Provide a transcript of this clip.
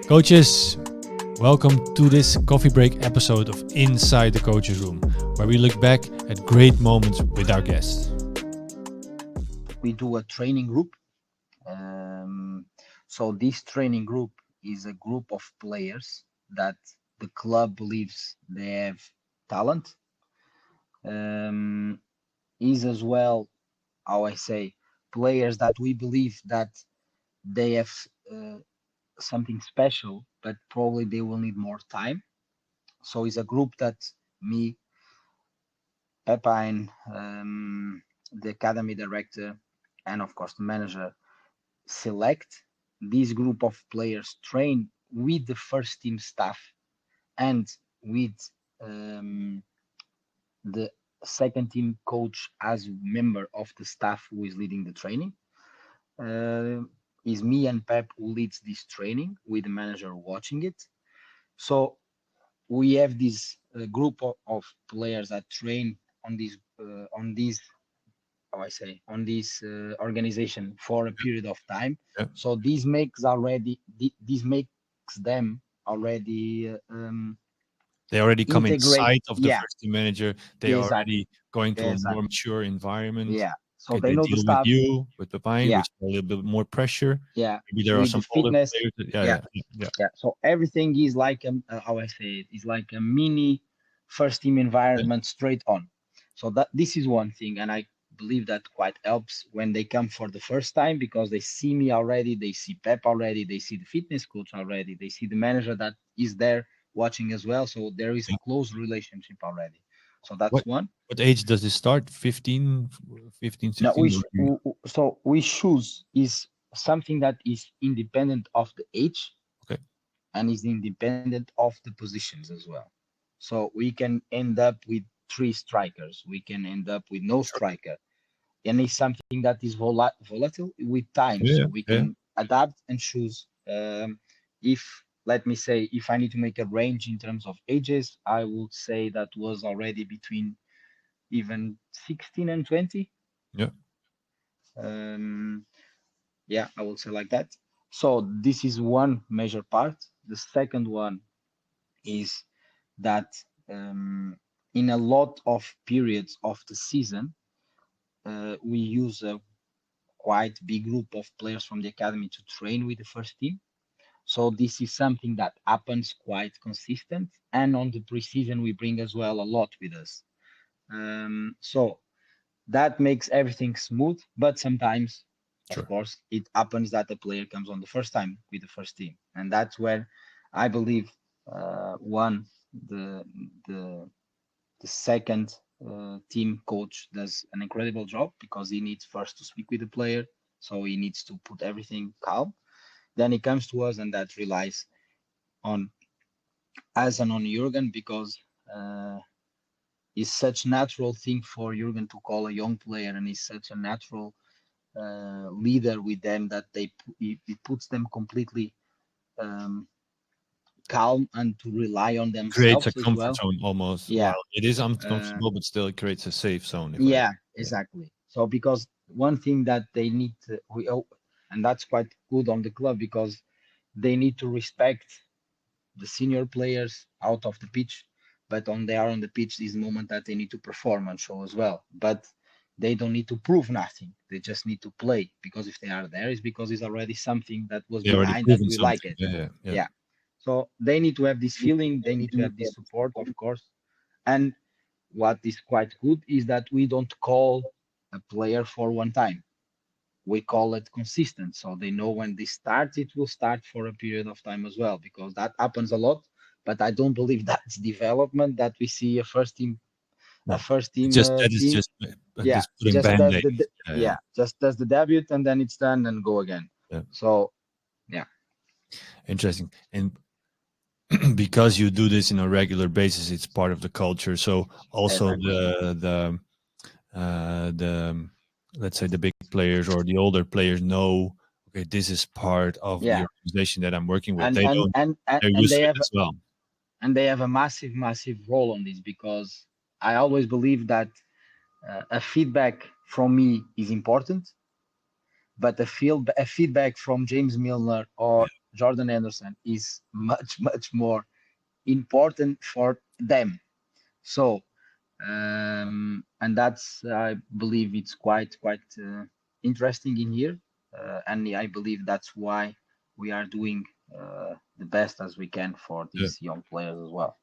Coaches, welcome to this coffee break episode of Inside the Coaches Room, where we look back at great moments with our guests. We do a training group. So this training group is a group of players that the club believes they have talent. Is as well, how I say, players that we believe that they have something special, but probably they will need more time. So it's a group that me, Pepine, the academy director, and of course the manager select. This group of players train with the first team staff and with the second team coach as member of the staff who is leading the training. Is me and Pep who leads this training with the manager watching it. So we have this group of players that train on this how I say on this organization for a period of time. Yeah. So this makes them already They already come integrate. inside of the Yeah, first team manager. They are already going to a more exactly. mature environment. Yeah. So Okay, they they know the deal with stuff. you, with Pepine, Yeah. which is a little bit more pressure. Yeah. Maybe there are With some the older fitness. players. Yeah. So everything is like how I say it is like a mini first team environment straight on. So that this is one thing, and I believe that quite helps when they come for the first time because they see me already, they see Pep already, they see the fitness coach already, they see the manager that is there watching as well. So there is a close relationship already. So that's one. What age does this start? 15, 16? Now we choose is something that is independent of the age. Okay. And is independent of the positions as well. So we can end up with 3 strikers. We can end up with no striker. And it's something that is volatile with time. So we can adapt and choose. If, let me say, if I need to make a range in terms of ages, I would say that was already between even 16 and 20. Yeah. Yeah, I will say like that. So this is one major part. The second one is that in a lot of periods of the season, we use a quite big group of players from the academy to train with the first team. So this is something that happens quite consistent. And on the preseason, we bring as well a lot with us. So that makes everything smooth, but sometimes, of course, it happens that a player comes on the first time with the first team. And that's where I believe the second team coach does an incredible job because he needs first to speak with the player, so he needs to put everything calm. Then he comes to us, and that relies on us and on Jurgen because it's such natural thing for Jurgen to call a young player, and he's such a natural leader with them that he puts them completely calm and to rely on themselves Creates a as comfort well. zone almost. Yeah. While it is uncomfortable, but still it creates a safe zone. Yeah, exactly. So because one thing that they need to, and that's quite good on the club because they need to respect the senior players out of the pitch, but on they are on the pitch is the moment that they need to perform and show as well. But they don't need to prove nothing. They just need to play because if they are there, it's because it's already something that was behind that we like it. Yeah. So they need to have this feeling. They need to have this support, of course. And what is quite good is that we don't call a player for one time. We call it consistent. So they know when they start, it will start for a period of time as well, because that happens a lot. But I don't believe that's development that we see a first team team, just putting just does band-aids. just does the debut and then it's done and go again. So yeah. Interesting. And because you do this in a regular basis, it's part of the culture. So also the let's say the big players or the older players know, okay, this is part of the organization that I'm working with. They're used to it as well. And they have a massive role on this because I always believe that a feedback from me is important, but a feedback from James Milner or Jordan Henderson is much much more important for them. So and that's I believe it's quite interesting in here, and I believe that's why we are doing the best as we can for Yeah. these young players as well.